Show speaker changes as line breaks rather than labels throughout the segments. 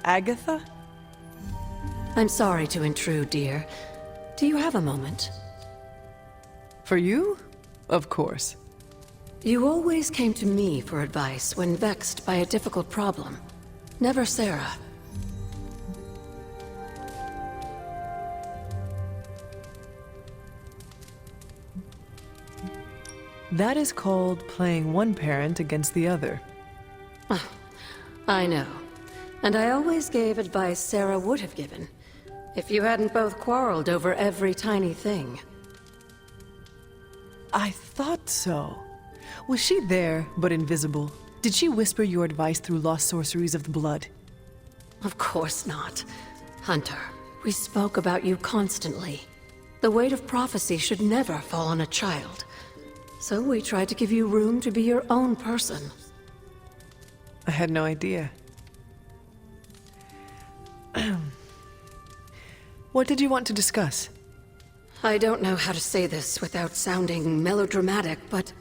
Agatha?
I'm sorry to intrude, dear. Do you have a moment?
For you? Of course.
You always came to me for advice when vexed by a difficult problem. Never Sarah.
That is called playing one parent against the other.
I know. And I always gave advice Sarah would have given, if you hadn't both quarreled over every tiny thing.
I thought so. Was she there, but invisible? Did she whisper your advice through lost sorceries of the blood?
Of course not. Hunter, we spoke about you constantly. The weight of prophecy should never fall on a child. So we tried to give you room to be your own person.
I had no idea. What did you want to discuss?
I don't know how to say this without sounding melodramatic, but...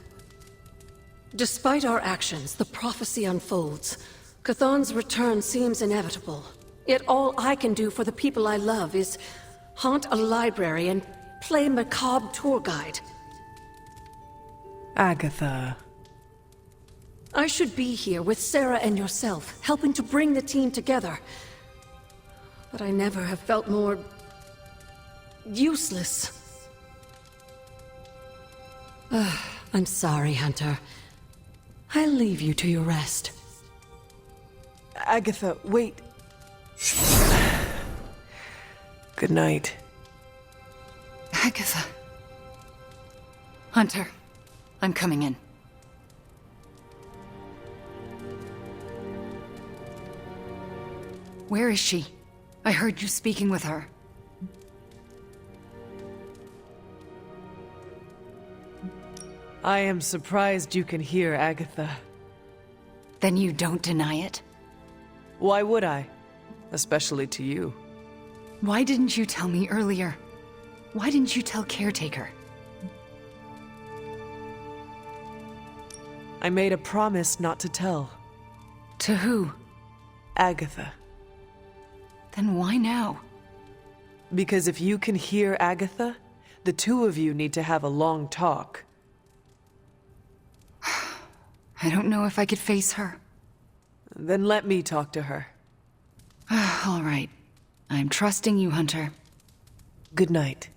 Despite our actions, the prophecy unfolds. Chthon's return seems inevitable. Yet all I can do for the people I love is haunt a library and play macabre tour guide.
Agatha.
I should be here with Sarah and yourself, helping to bring the team together. But I never have felt more... useless. I'm sorry, Hunter. I'll leave you to your rest.
Agatha, wait. Good night.
Agatha. Hunter, I'm coming in. Where is she? I heard you speaking with her.
I am surprised you can hear Agatha.
Then you don't deny it?
Why would I? Especially to you.
Why didn't you tell me earlier? Why didn't you tell Caretaker?
I made a promise not to tell.
To who?
Agatha.
Then why now?
Because if you can hear Agatha, the two of you need to have a long talk.
I don't know if I could face her.
Then let me talk to her.
All right. I'm trusting you, Hunter.
Good night.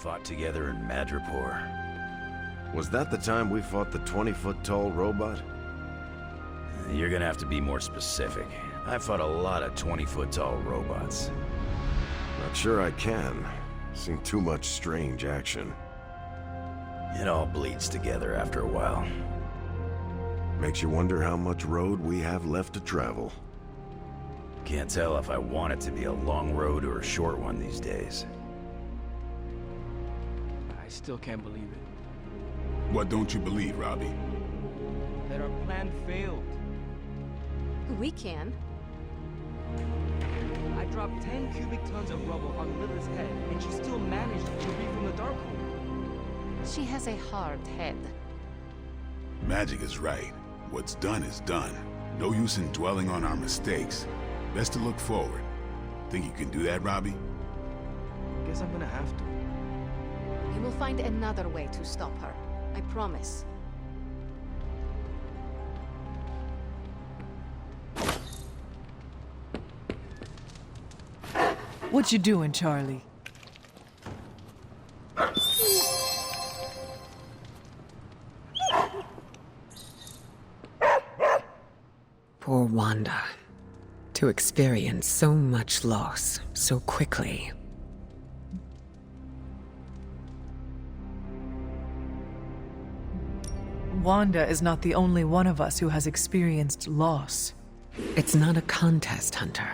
Fought together in Madripoor.
Was that the time we fought the 20-foot-tall robot?
You're gonna have to be more specific. I fought a lot of 20-foot-tall robots.
Not sure I can. Seen too much strange action.
It all bleeds together after a while.
Makes you wonder how much road we have left to travel.
Can't tell if I want it to be a long road or a short one these days.
I still can't believe it.
What don't you believe, Robbie?
That our plan failed.
We can.
I dropped 10 cubic tons of rubble on Lilith's head, and she still managed to read from the Darkhold.
She has a hard head.
Magic is right. What's done is done. No use in dwelling on our mistakes. Best to look forward. Think you can do that, Robbie?
Guess I'm gonna have to.
We will find another way to stop her. I promise.
What you doing, Charlie?
Poor Wanda. To experience so much loss so quickly.
Wanda is not the only one of us who has experienced loss.
It's not a contest, Hunter.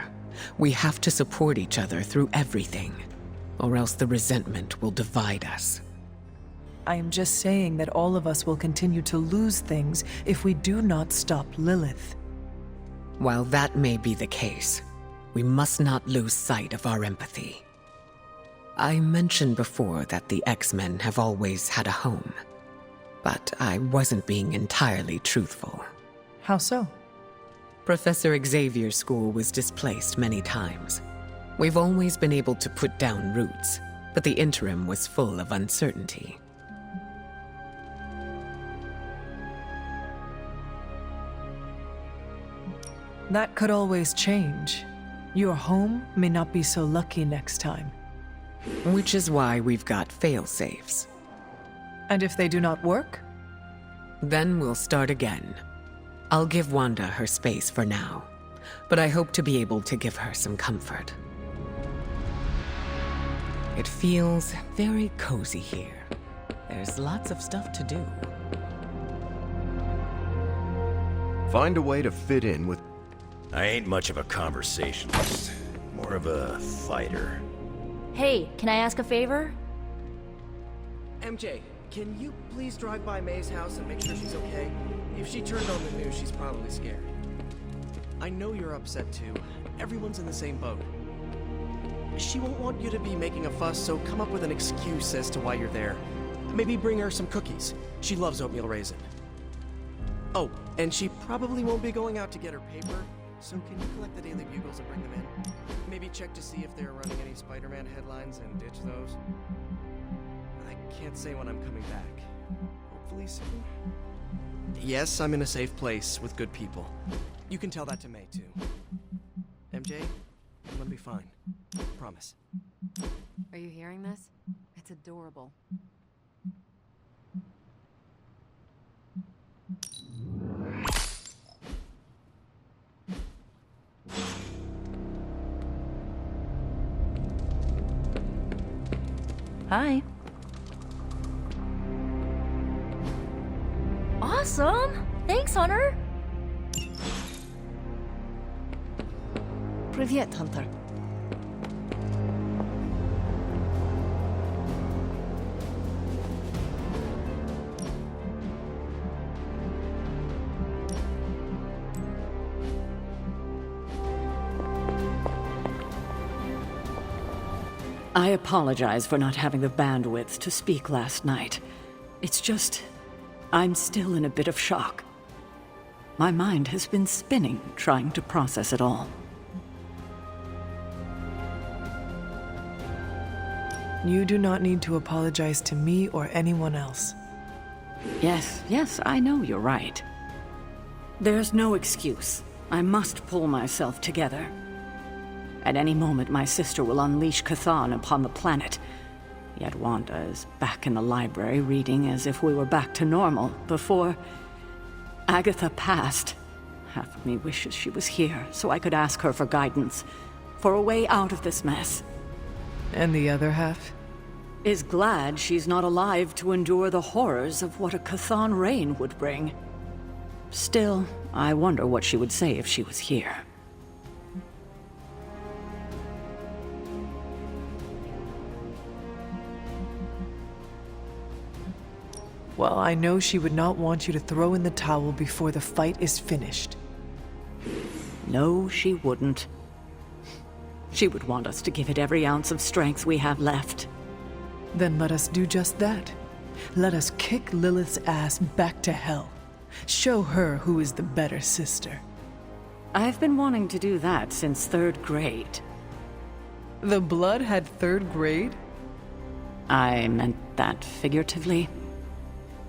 We have to support each other through everything, or else the resentment will divide us.
I am just saying that all of us will continue to lose things if we do not stop Lilith.
While that may be the case, we must not lose sight of our empathy. I mentioned before that the X-Men have always had a home, but I wasn't being entirely truthful.
How so?
Professor Xavier's school was displaced many times. We've always been able to put down roots, but the interim was full of uncertainty.
That could always change. Your home may not be so lucky next time.
Which is why we've got fail-safes.
And if they do not work?
Then we'll start again. I'll give Wanda her space for now, but I hope to be able to give her some comfort. It feels very cozy here. There's lots of stuff to do.
Find a way to fit in with...
I ain't much of a conversationalist. More of a fighter.
Hey, can I ask a favor?
MJ, can you please drive by May's house and make sure she's okay? If she turned on the news, she's probably scared. I know you're upset too. Everyone's in the same boat. She won't want you to be making a fuss, so come up with an excuse as to why you're there. Maybe bring her some cookies. She loves oatmeal raisin. Oh, and she probably won't be going out to get her paper, so can you collect the Daily Bugles and bring them in? Maybe check to see if they're running any Spider-Man headlines and ditch those. I can't say when I'm coming back. Hopefully soon. Yes, I'm in a safe place with good people. You can tell that to May, too. MJ, I'm gonna be fine. Promise.
Are you hearing this? It's adorable.
Hi. Awesome! Thanks, Hunter!
Привет, Hunter.
I apologize for not having the bandwidth to speak last night. It's just, I'm still in a bit of shock. My mind has been spinning trying to process it all.
You do not need to apologize to me or anyone else.
Yes, I know you're right. There's no excuse. I must pull myself together. At any moment, my sister will unleash Chthon upon the planet. Yet Wanda is back in the library reading as if we were back to normal before Agatha passed. Half of me wishes she was here so I could ask her for guidance, for a way out of this mess.
And the other half?
Is glad she's not alive to endure the horrors of what a Chthon reign would bring. Still, I wonder what she would say if she was here.
Well, I know she would not want you to throw in the towel before the fight is finished.
No, she wouldn't.
She would want us to give it every ounce of strength we have left.
Then let us do just that. Let us kick Lilith's ass back to hell. Show her who is the better sister.
I've been wanting to do that since 3rd grade.
The blood had 3rd grade?
I meant that figuratively.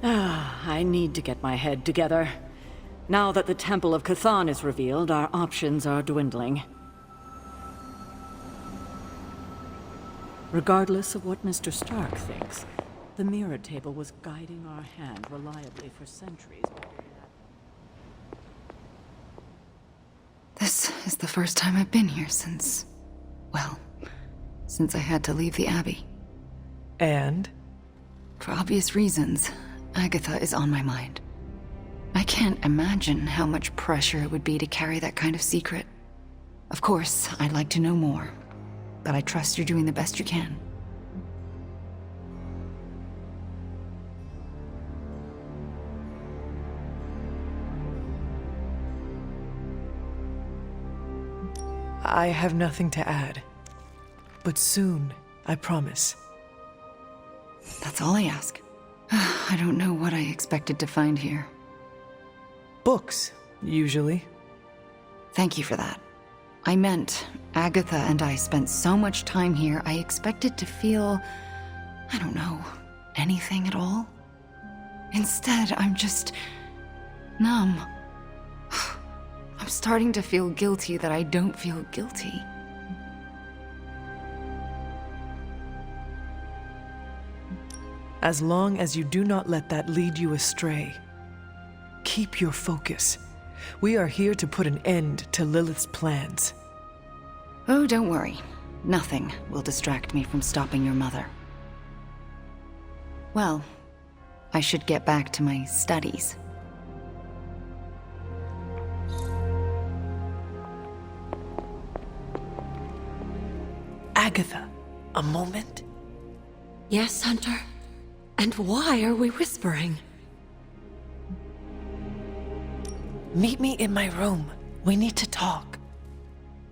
I need to get my head together. Now that the Temple of Chthon is revealed, our options are dwindling. Regardless of what Mr. Stark thinks, the mirror table was guiding our hand reliably for centuries.
This is the first time I've been here since... well, since I had to leave the Abbey.
And?
For obvious reasons, Agatha is on my mind. I can't imagine how much pressure it would be to carry that kind of secret. Of course, I'd like to know more, but I trust you're doing the best you can.
I have nothing to add. But soon, I promise.
That's all I ask. I don't know what I expected to find here.
Books, usually.
Thank you for that. I meant, Agatha and I spent so much time here, I expected to feel... I don't know, anything at all. Instead, I'm just... numb. I'm starting to feel guilty that I don't feel guilty.
As long as you do not let that lead you astray. Keep your focus. We are here to put an end to Lilith's plans.
Oh, don't worry. Nothing will distract me from stopping your mother. Well, I should get back to my studies.
Agatha, a moment?
Yes, Hunter? And why are we whispering?
Meet me in my room. We need to talk.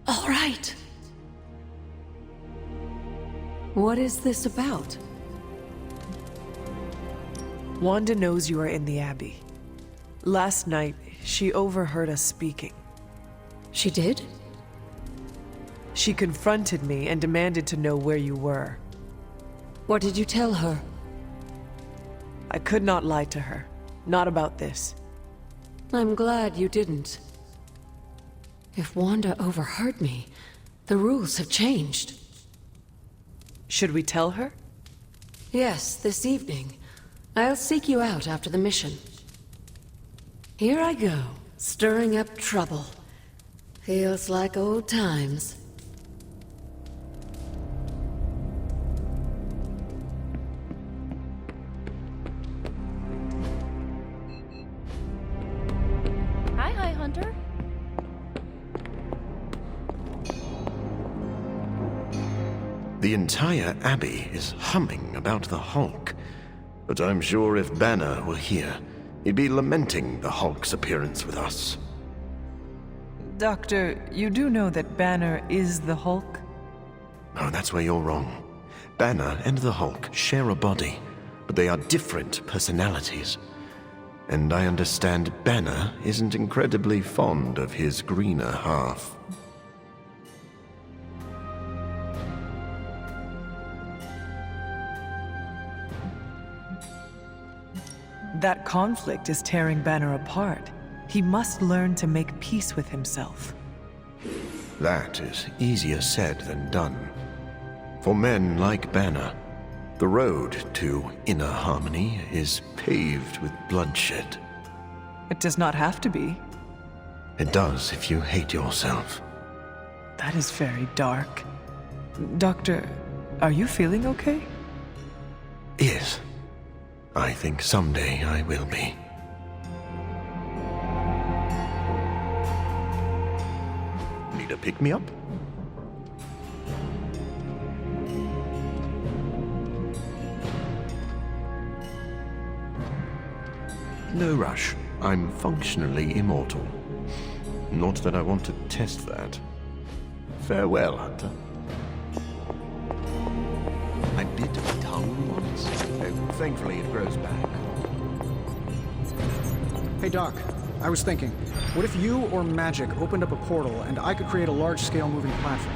All right. What is this about?
Wanda knows you are in the Abbey. Last night, she overheard us speaking.
She did?
She confronted me and demanded to know where you were.
What did you tell her?
I could not lie to her. Not about this.
I'm glad you didn't. If Wanda overheard me, the rules have changed.
Should we tell her?
Yes, this evening. I'll seek you out after the mission. Here I go, stirring up trouble. Feels like old times.
Hi, Hunter.
The entire Abbey is humming about the Hulk. But I'm sure if Banner were here, he'd be lamenting the Hulk's appearance with us.
Doctor, you do know that Banner is the Hulk?
No, that's where you're wrong. Banner and the Hulk share a body, but they are different personalities. And I understand Banner isn't incredibly fond of his greener half.
That conflict is tearing Banner apart. He must learn to make peace with himself.
That is easier said than done. For men like Banner, the road to inner harmony is paved with bloodshed.
It does not have to be.
It does if you hate yourself.
That is very dark. Doctor, are you feeling okay?
Yes. I think someday I will be. Need a pick-me-up? No rush. I'm functionally immortal. Not that I want to test that. Farewell, Hunter. Thankfully, it grows back.
Hey Doc, I was thinking, what if you or Magic opened up a portal and I could create a large-scale moving platform?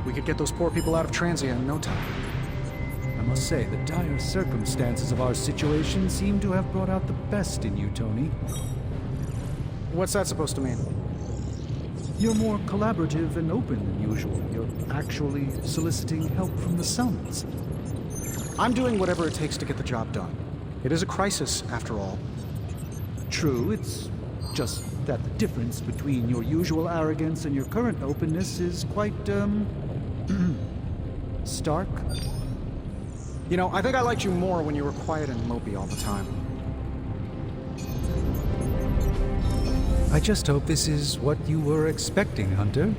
We could get those poor people out of Transia in no time.
I must say, the dire circumstances of our situation seem to have brought out the best in you, Tony.
What's that supposed to mean?
You're more collaborative and open than usual. You're actually soliciting help from the Suns.
I'm doing whatever it takes to get the job done. It is a crisis, after all.
True, it's just that the difference between your usual arrogance and your current openness is quite, stark.
You know, I think I liked you more when you were quiet and mopey all the time.
I just hope this is what you were expecting, Hunter.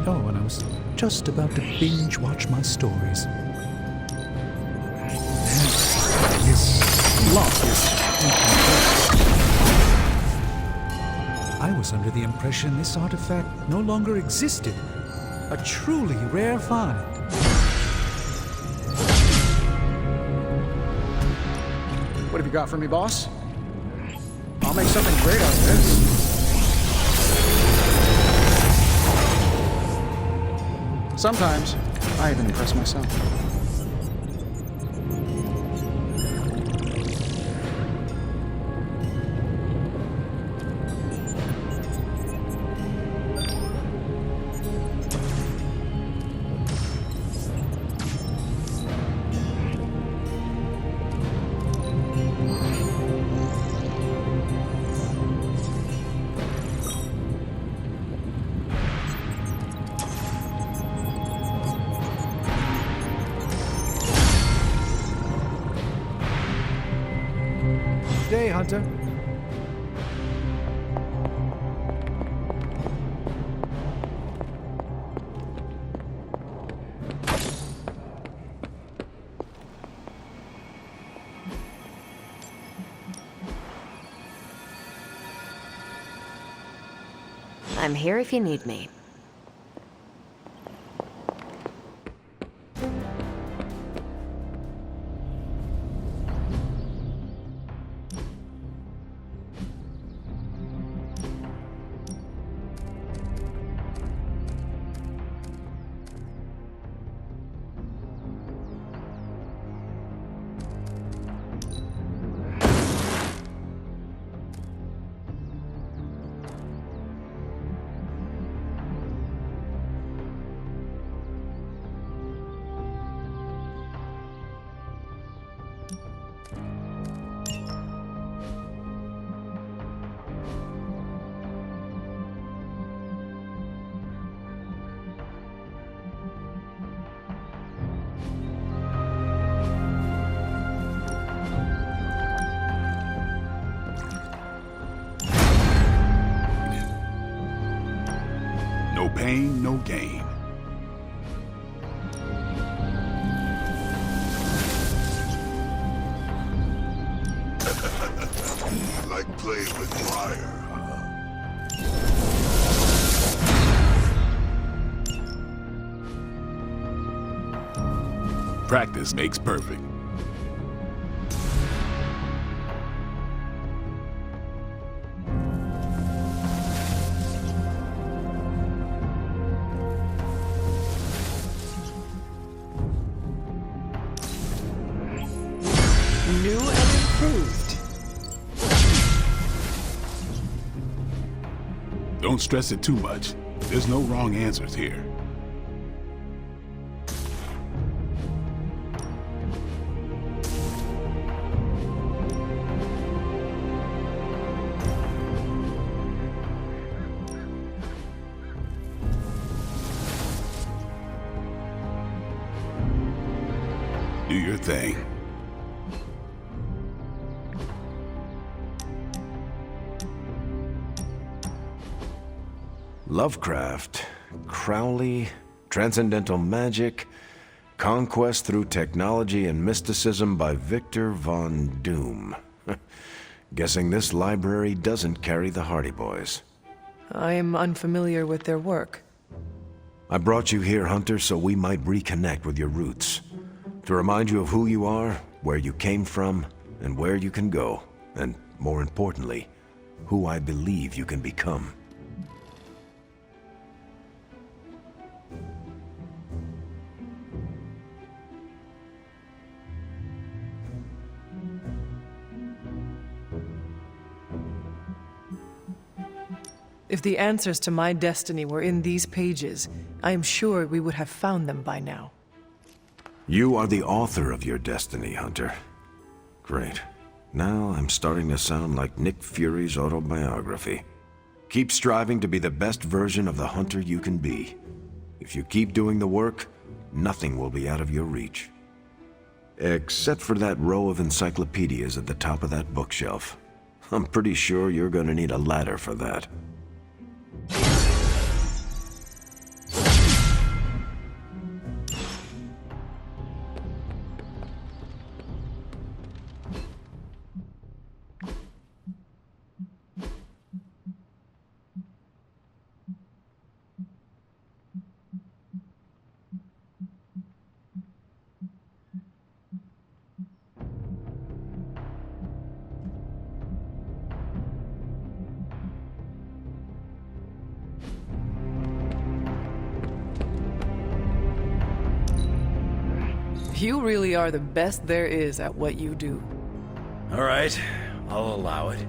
Oh, and I was just about to binge watch my stories. This lock is incomplete. I was under the impression this artifact no longer existed. A truly rare find.
What have you got for me, boss? I'll make something great out of this. Sometimes, I even impress myself.
Day, Hunter.
I'm here if you need me.
No pain, no gain.
Like playing with fire,
Practice makes perfect.
New and improved.
Don't stress it too much. There's no wrong answers here. thing.
Lovecraft, Crowley, Transcendental Magic, Conquest through Technology and Mysticism by Victor Von Doom. Guessing this library doesn't carry the Hardy Boys.
I am unfamiliar with their work.
I brought you here, Hunter, so we might reconnect with your roots. To remind you of who you are, where you came from, and where you can go. And, more importantly, who I believe you can become.
If the answers to my destiny were in these pages, I am sure we would have found them by now.
You are the author of your destiny, Hunter. Great. Now I'm starting to sound like Nick Fury's autobiography. Keep striving to be the best version of the Hunter you can be. If you keep doing the work, nothing will be out of your reach. Except for that row of encyclopedias at the top of that bookshelf. I'm pretty sure you're gonna need a ladder for that.
You really are the best there is at what you do.
All right, I'll allow it.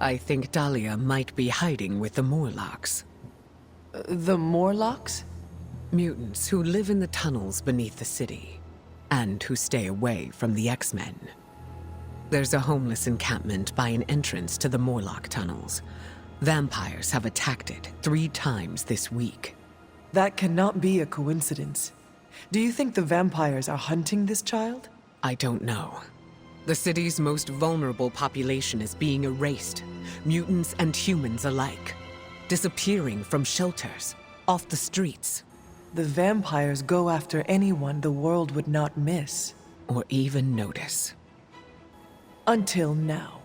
I think Dahlia might be hiding with the Morlocks.
The Morlocks?
Mutants who live in the tunnels beneath the city, and who stay away from the X-Men. There's a homeless encampment by an entrance to the Morlock tunnels. Vampires have attacked it 3 times this week.
That cannot be a coincidence. Do you think the vampires are hunting this child?
I don't know. The city's most vulnerable population is being erased, mutants and humans alike, disappearing from shelters, off the streets.
The vampires go after anyone the world would not miss.
Or even notice.
Until now.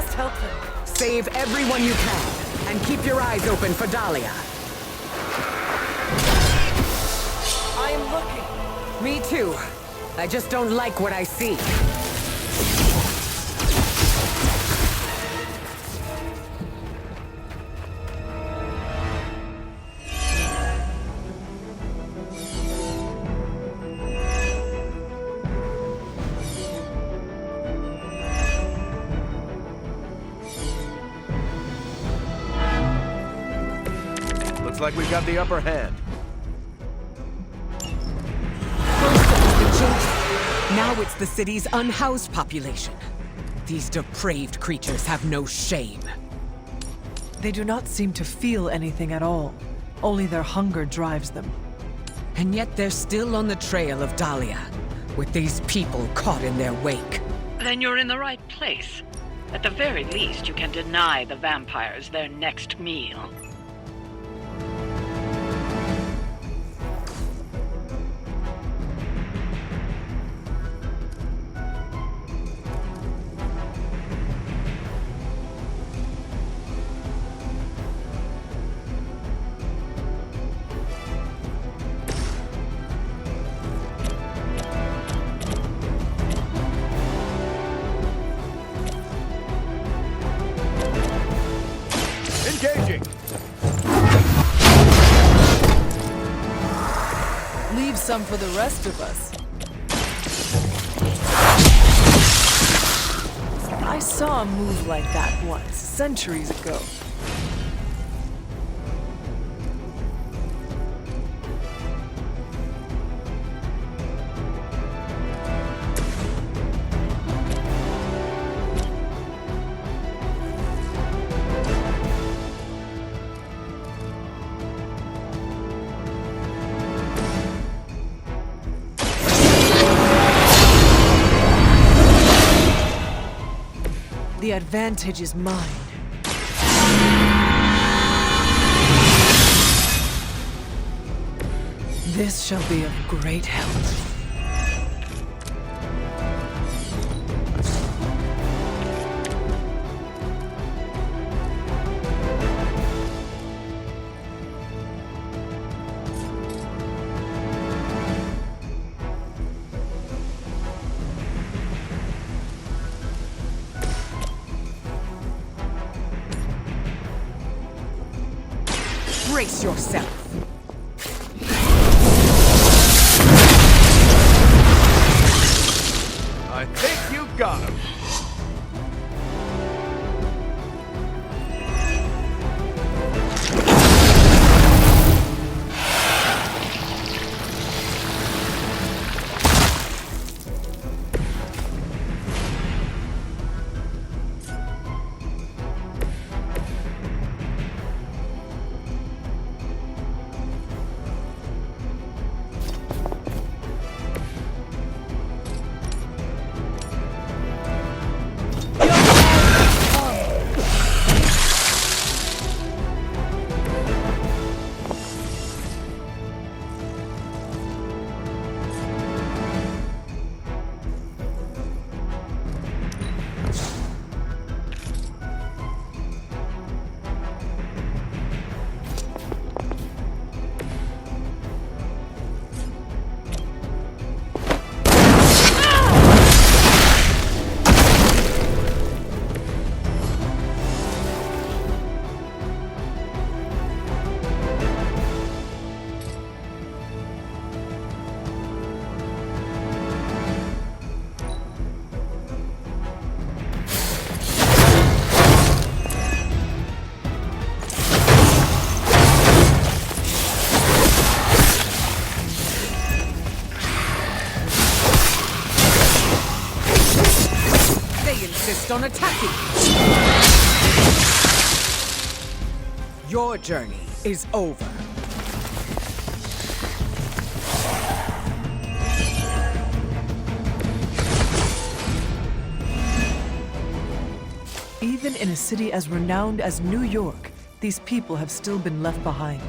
must help them.
Save everyone you can, and keep your eyes open for Dahlia.
I am looking.
Me too. I just don't like what I see.
Looks like we've got the upper hand.
Now it's the city's unhoused population. These depraved creatures have no shame.
They do not seem to feel anything at all. Only their hunger drives them.
And yet they're still on the trail of Dahlia, with these people caught in their wake.
Then you're in the right place. At the very least, you can deny the vampires their next meal.
Engaging!
Leave some for the rest of us. I saw a move like that once, centuries ago. The advantage is mine. This shall be of great help.
Brace yourself.
I think you got him.
Insist on attacking. Your journey is over.
Even in a city as renowned as New York, these people have still been left behind.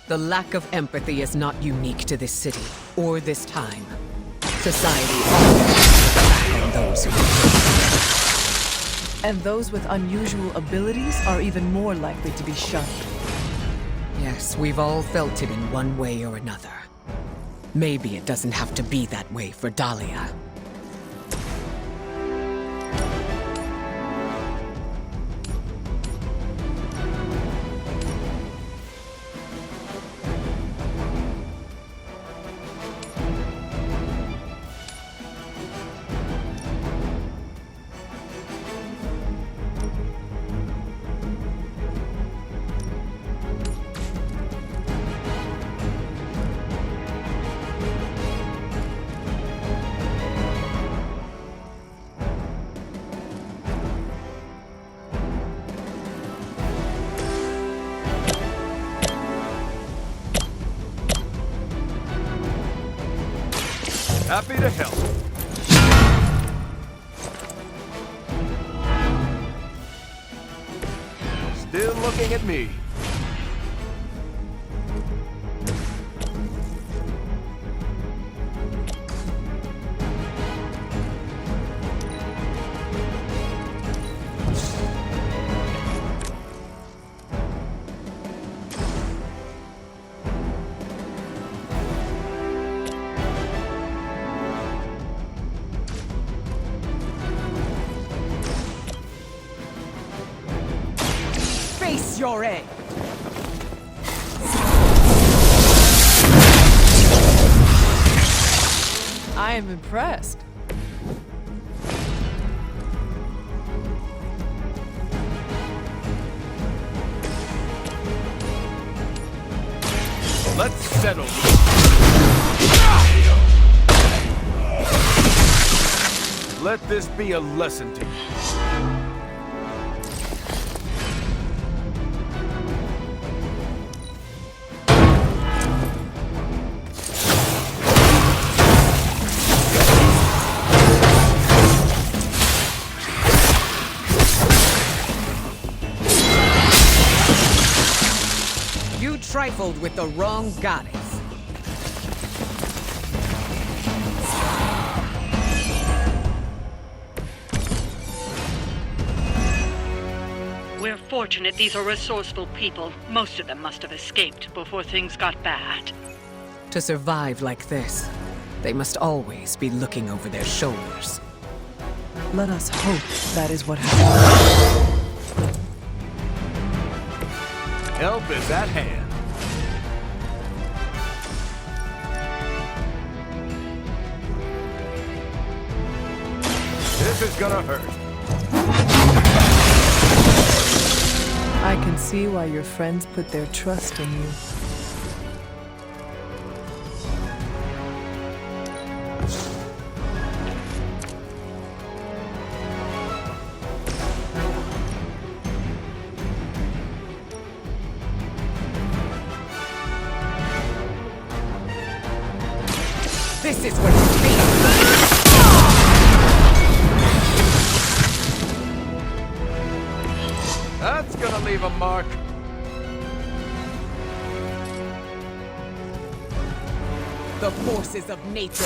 The lack of empathy is not unique to this city or this time. Society always looks back on those who
And those with unusual abilities are even more likely to be shunned.
Yes, we've all felt it in one way or another. Maybe it doesn't have to be that way for Dahlia.
Happy to help. Still looking at me.
Face your egg! I am impressed.
Let's settle this. Let this be a lesson to you.
You trifled with the wrong goddess.
We're fortunate these are resourceful people. Most of them must have escaped before things got bad.
To survive like this, they must always be looking over their shoulders.
Let us hope that is what happened.
Help is at hand. This is gonna hurt.
I can see why your friends put their trust in you.
This is what it means.
That's gonna leave a mark.
The forces of nature.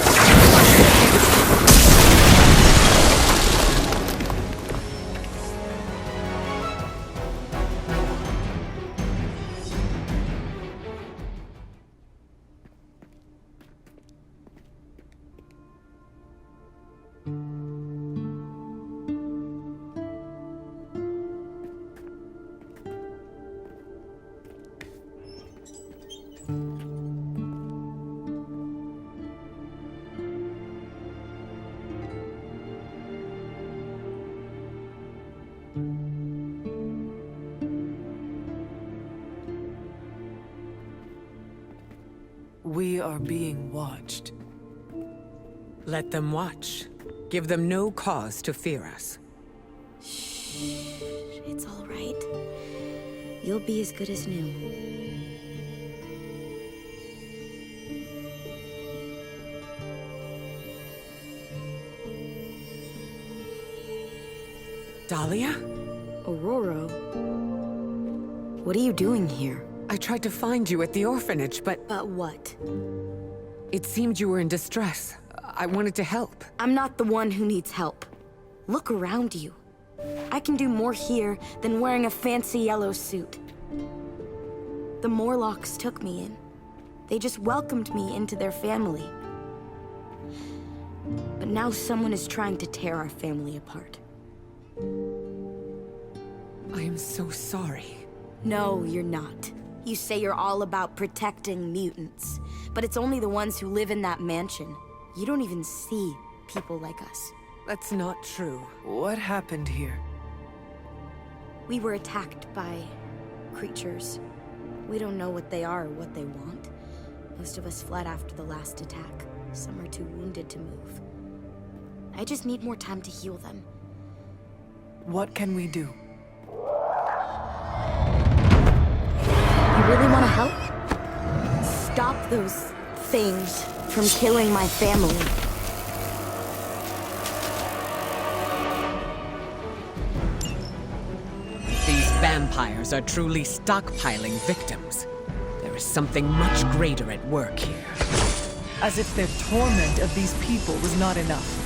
We are being watched.
Let them watch. Give them no cause to fear us.
Shh, it's all right. You'll be as good as new.
Dahlia?
Aurora? What are you doing here?
I tried to find you at the orphanage, but...
But what?
It seemed you were in distress. I wanted to help.
I'm not the one who needs help. Look around you. I can do more here than wearing a fancy yellow suit. The Morlocks took me in. They just welcomed me into their family. But now someone is trying to tear our family apart.
I am so sorry.
No, you're not. You say you're all about protecting mutants, but it's only the ones who live in that mansion. You don't even see people like us.
That's not true. What happened here?
We were attacked by creatures. We don't know what they are or what they want. Most of us fled after the last attack. Some are too wounded to move. I just need more time to heal them.
What can we do?
You really want to help? Stop those things from killing my family.
These vampires are truly stockpiling victims. There is something much greater at work here.
As if their torment of these people was not enough.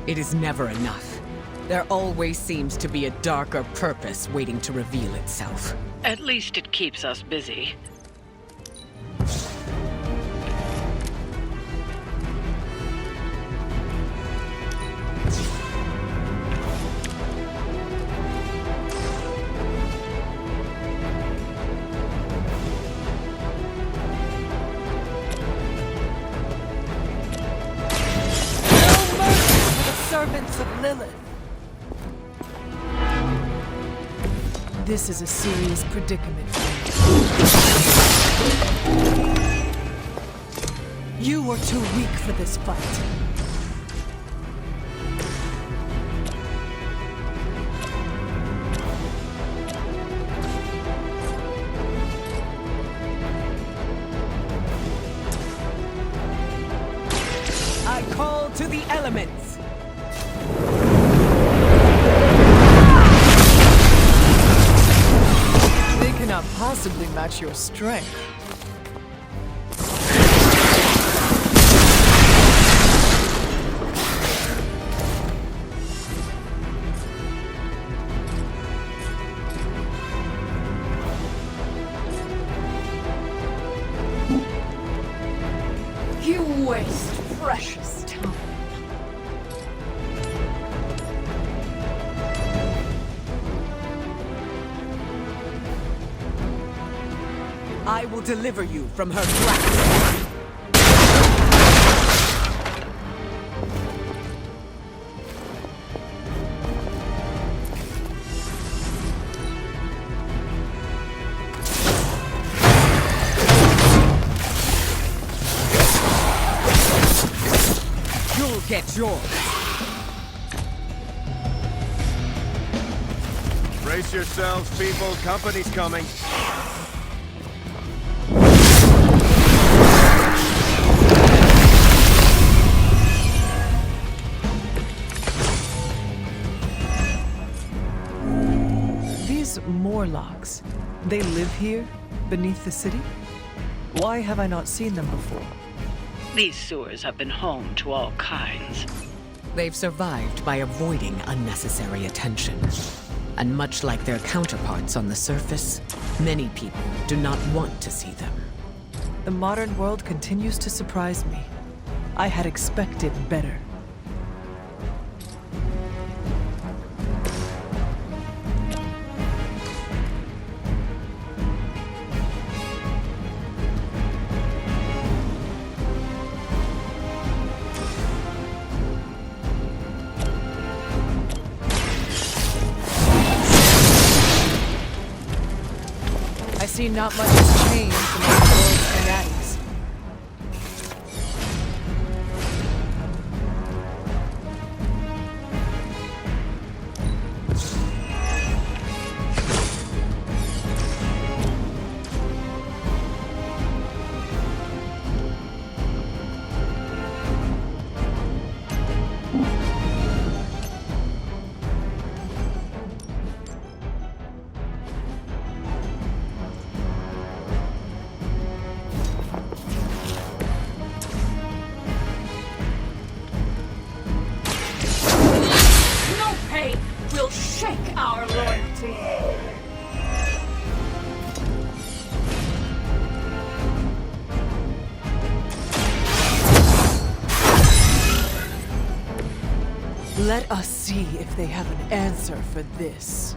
It is never enough. There always seems to be a darker purpose waiting to reveal itself.
At least it keeps us busy.
Servants of Lilith. This is a serious predicament for you. You were too weak for this fight.
I call to the elements.
They cannot possibly match your strength.
You waste precious time.
I will deliver you from her grasp. You'll get yours.
Brace yourselves, people. Company's coming.
These Morlocks, they live here, beneath the city? Why have I not seen them before?
These sewers have been home to all kinds.
They've survived by avoiding unnecessary attention. And much like their counterparts on the surface, many people do not want to see them.
The modern world continues to surprise me. I had expected better. I see not much has changed among the world's fanatics.
shake our loyalty.
Let us see if they have an answer for this.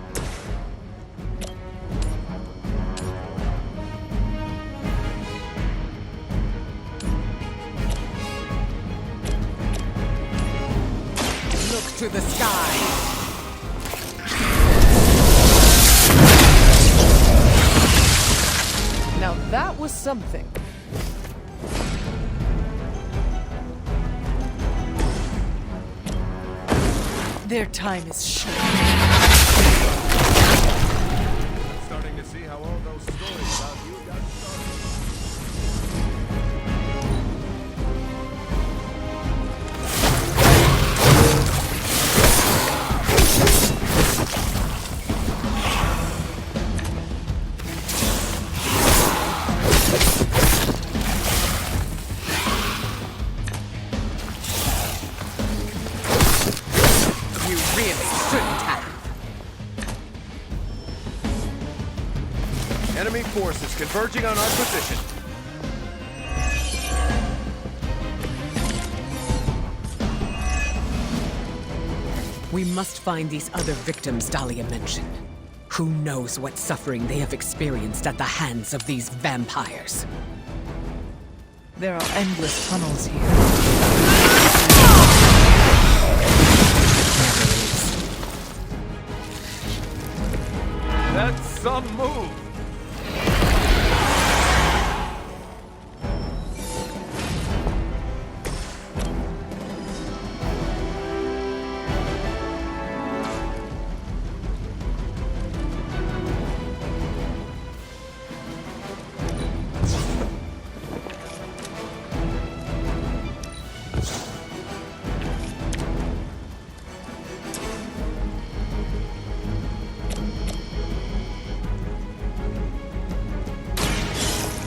Look to the sky.
Now that was something. Their time is short.
I'm starting to see how all those stories about you got started. Enemy forces converging on our position.
We must find these other victims Dahlia mentioned. Who knows what suffering they have experienced at the hands of these vampires?
There are endless tunnels here.
That's some move.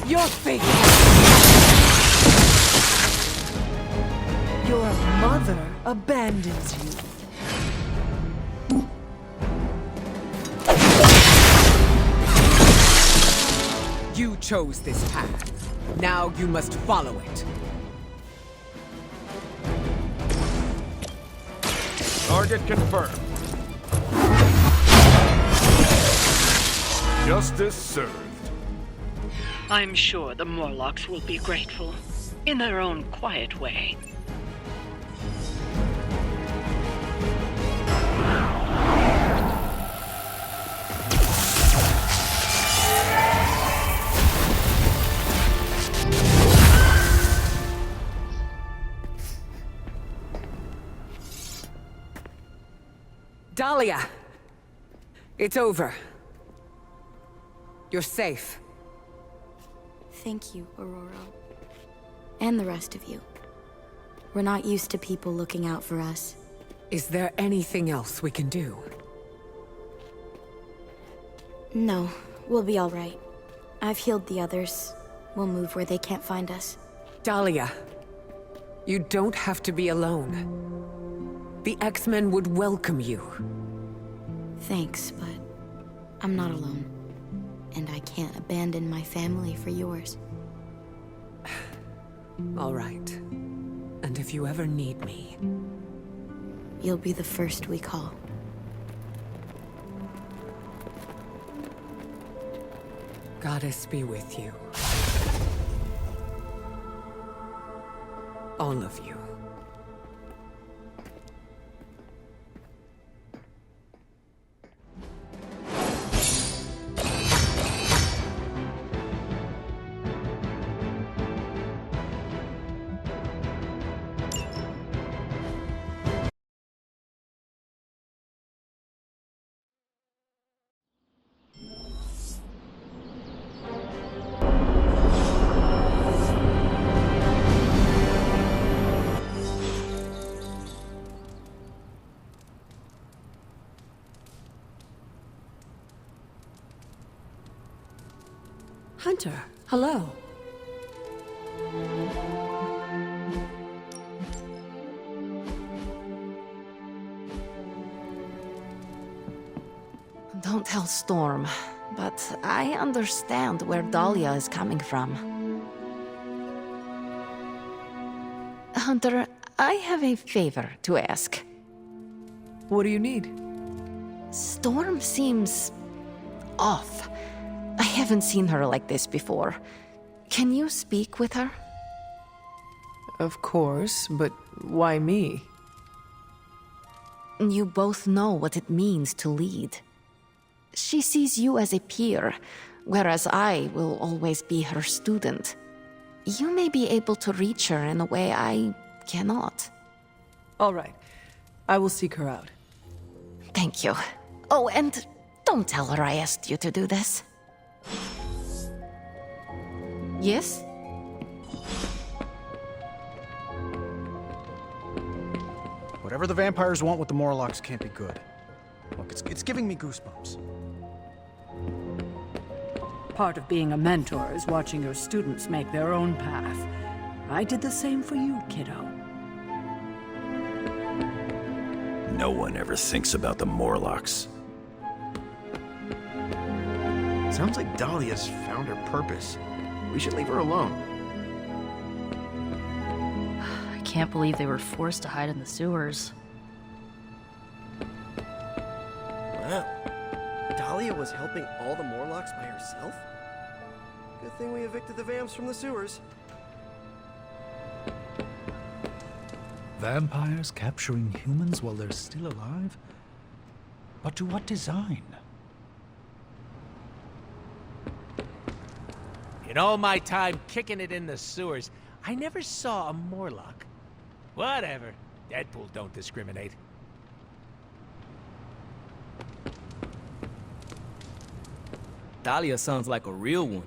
Your fate! Your mother abandons you.
You chose this path. Now you must follow it.
Target confirmed. Justice served.
I'm sure the Morlocks will be grateful, in their own quiet way.
Dahlia! It's over. You're safe.
Thank you, Aurora. And the rest of you. We're not used to people looking out for us.
Is there anything else we can do?
No, we'll be all right. I've healed the others. We'll move where they can't find us.
Dahlia, you don't have to be alone. The X-Men would welcome you.
Thanks, but I'm not alone. And I can't abandon my family for yours.
All right. And if you ever need me...
You'll be the first we call.
Goddess be with you. All of you.
Hunter, hello.
Don't tell Storm, but I understand where Dahlia is coming from. Hunter, I have a favor to ask.
What do you need?
Storm seems off. I haven't seen her like this before. Can you speak with her?
Of course, but why me?
You both know what it means to lead. She sees you as a peer, whereas I will always be her student. You may be able to reach her in a way I cannot.
All right. I will seek her out.
Thank you. Oh, and don't tell her I asked you to do this. Yes?
Whatever the vampires want with the Morlocks can't be good. Look, it's giving me goosebumps.
Part of being a mentor is watching your students make their own path. I did the same for you, kiddo.
No one ever thinks about the Morlocks.
Sounds like Dahlia's found her purpose. We should leave her alone.
I can't believe they were forced to hide in the sewers.
Wow. Dahlia was helping all the Morlocks by herself? Good thing we evicted the vamps from the sewers.
Vampires capturing humans while they're still alive? But to what design?
In all my time kicking it in the sewers, I never saw a Morlock. Whatever. Deadpool don't discriminate.
Dahlia sounds like a real one.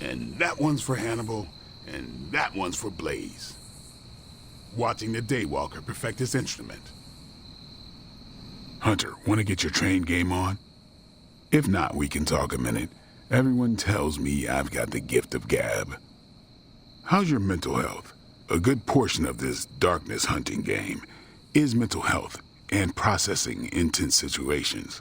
And that one's for Hannibal, and that one's for Blaze. Watching the Daywalker perfect his instrument. Hunter, want to get your train game on? If not, we can talk a minute. Everyone tells me I've got the gift of gab. How's your mental health? A good portion of this darkness hunting game is mental health and processing intense situations.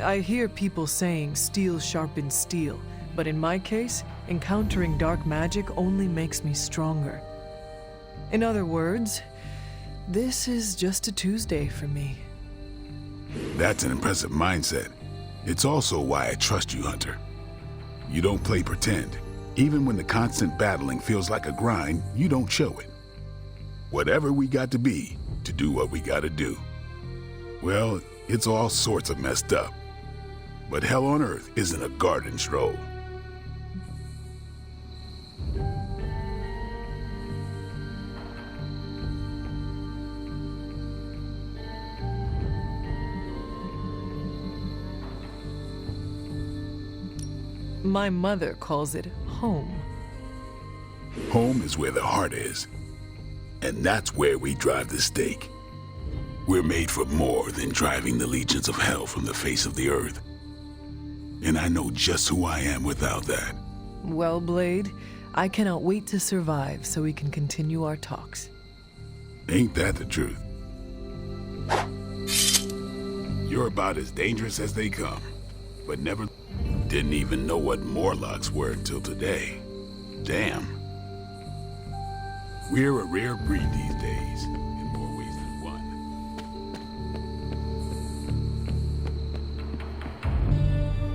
I hear people saying steel sharpens steel, but in my case, encountering dark magic only makes me stronger. In other words, this is just a Tuesday for me.
That's an impressive mindset. It's also why I trust you, Hunter. You don't play pretend. Even when the constant battling feels like a grind, you don't show it. Whatever we got to be to do what we gotta do. Well, it's all sorts of messed up. But hell on earth isn't a garden stroll.
My mother calls it home.
Home is where the heart is. And that's where we drive the stake. We're made for more than driving the legions of hell from the face of the earth. And I know just who I am without that.
Well, Blade, I cannot wait to survive so we can continue our talks.
Ain't that the truth? You're about as dangerous as they come, but never didn't even know what Morlocks were until today. Damn. We're a rare breed these days, in more ways than one.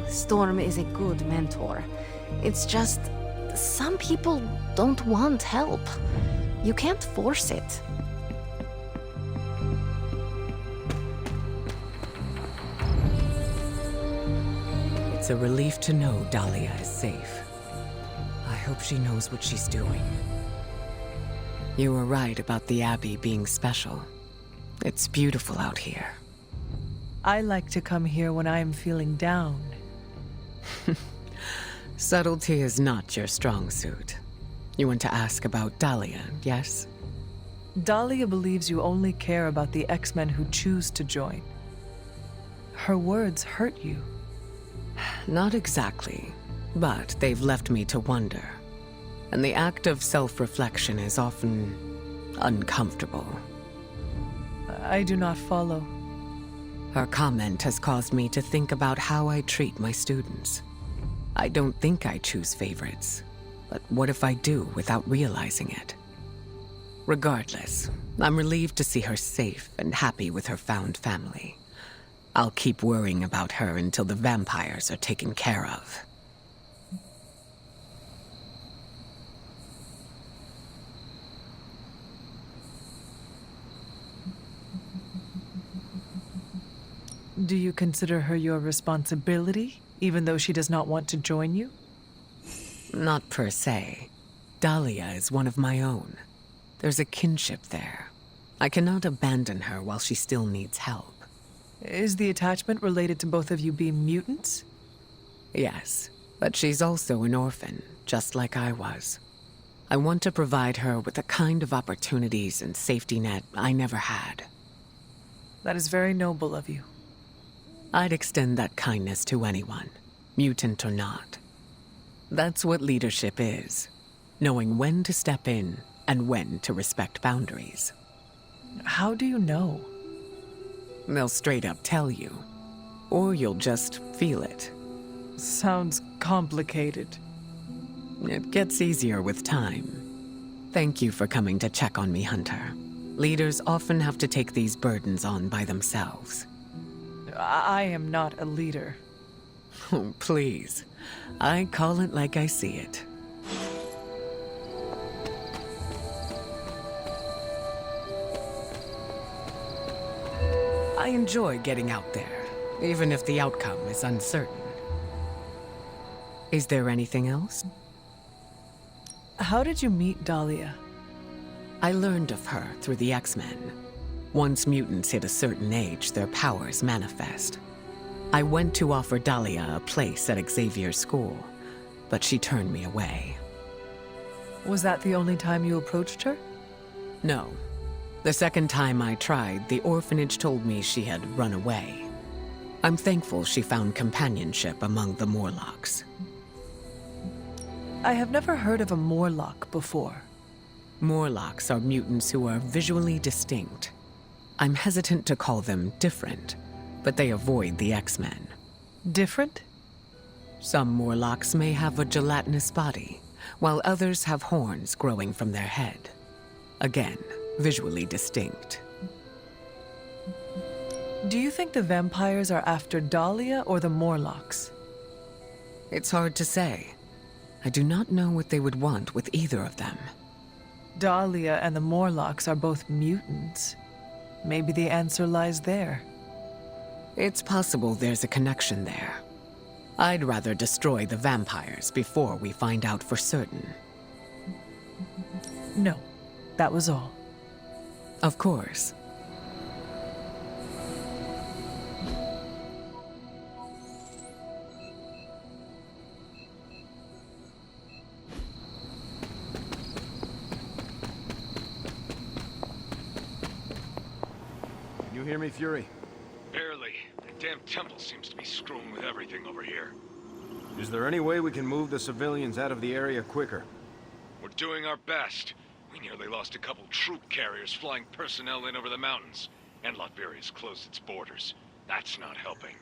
Storm is a good mentor. It's just, some people don't want help. You can't force it.
It's a relief to know Dahlia is safe. I hope she knows what she's doing. You were right about the Abbey being special. It's beautiful out here.
I like to come here when I am feeling down.
Subtlety is not your strong suit. You want to ask about Dahlia, yes?
Dahlia believes you only care about the X-Men who choose to join. Her words hurt you.
Not exactly, but they've left me to wonder. And the act of self-reflection is often uncomfortable.
I do not follow.
Her comment has caused me to think about how I treat my students. I don't think I choose favorites, but what if I do without realizing it? Regardless, I'm relieved to see her safe and happy with her found family. I'll keep worrying about her until the vampires are taken care of.
Do you consider her your responsibility, even though she does not want to join you?
Not per se. Dahlia is one of my own. There's a kinship there. I cannot abandon her while she still needs help.
Is the attachment related to both of you being mutants?
Yes, but she's also an orphan, just like I was. I want to provide her with the kind of opportunities and safety net I never had.
That is very noble of you.
I'd extend that kindness to anyone, mutant or not. That's what leadership is, knowing when to step in and when to respect boundaries.
How do you know?
They'll straight up tell you, or you'll just feel it.
Sounds complicated.
It gets easier with time. Thank you for coming to check on me, Hunter. Leaders often have to take these burdens on by themselves.
I am not a leader.
Oh, please. I call it like I see it. I enjoy getting out there, even if the outcome is uncertain. Is there anything else?
How did you meet Dahlia?
I learned of her through the X-Men. Once mutants hit a certain age, their powers manifest. I went to offer Dahlia a place at Xavier's school, but she turned me away.
Was that the only time you approached her?
No. The second time I tried, the orphanage told me she had run away. I'm thankful she found companionship among the Morlocks.
I have never heard of a Morlock before.
Morlocks are mutants who are visually distinct. I'm hesitant to call them different, but they avoid the X-Men.
Different?
Some Morlocks may have a gelatinous body, while others have horns growing from their head. Again, visually distinct.
Do you think the vampires are after Dahlia or the Morlocks?
It's hard to say. I do not know what they would want with either of them.
Dahlia and the Morlocks are both mutants. Maybe the answer lies there.
It's possible there's a connection there. I'd rather destroy the vampires before we find out for certain.
No, that was all.
Of course.
Can you hear me, Fury?
Barely. The damn temple seems to be screwing with everything over here.
Is there any way we can move the civilians out of the area quicker?
We're doing our best. We nearly lost a couple troop carriers flying personnel in over the mountains. And Latveria's closed its borders. That's not helping.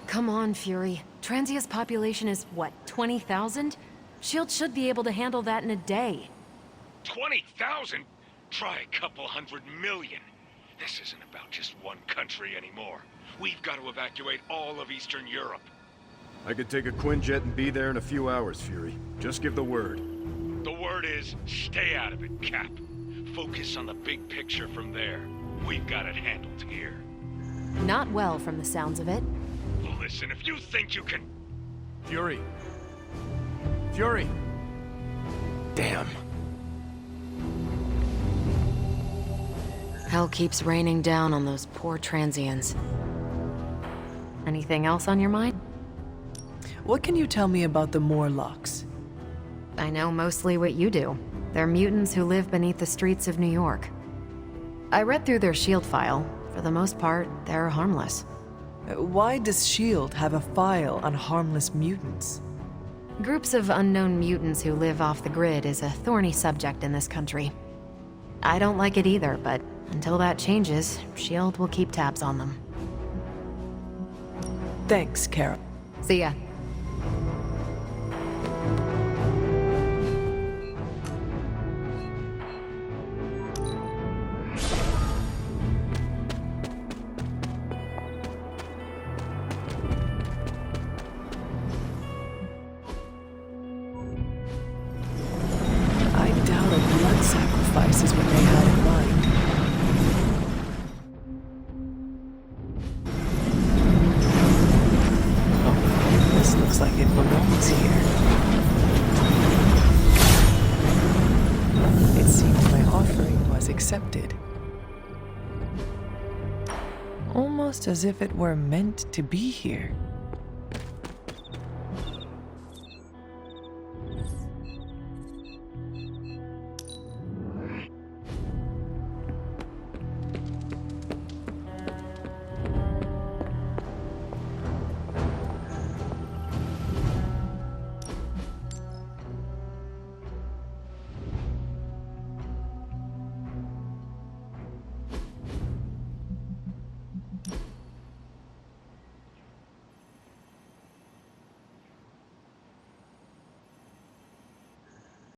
Come on, Fury. Transia's population is, what, 20,000? S.H.I.E.L.D. should be able to handle that in a day.
20,000? Try a couple 100 million. This isn't about just one country anymore. We've got to evacuate all of Eastern Europe.
I could take a Quinjet and be there in a few hours, Fury. Just give the word.
The word is, stay out of it, Cap. Focus on the big picture from there. We've got it handled here.
Not well, from the sounds of it.
Listen, if you think you can...
Fury. Fury!
Damn.
Hell keeps raining down on those poor transients. Anything else on your mind?
what can you tell me about the Morlocks?
I know mostly what you do. They're mutants who live beneath the streets of New York. I read through their SHIELD file. For the most part, they're harmless.
Why does S.H.I.E.L.D. have a file on harmless mutants?
Groups of unknown mutants who live off the grid is a thorny subject in this country. I don't like it either, but until that changes, S.H.I.E.L.D. will keep tabs on them.
Thanks, Kara.
See ya.
I doubt a blood sacrifice is what they had in mind. Oh, this looks like it belongs here. It seems my offering was accepted. Almost as if it were meant to be here.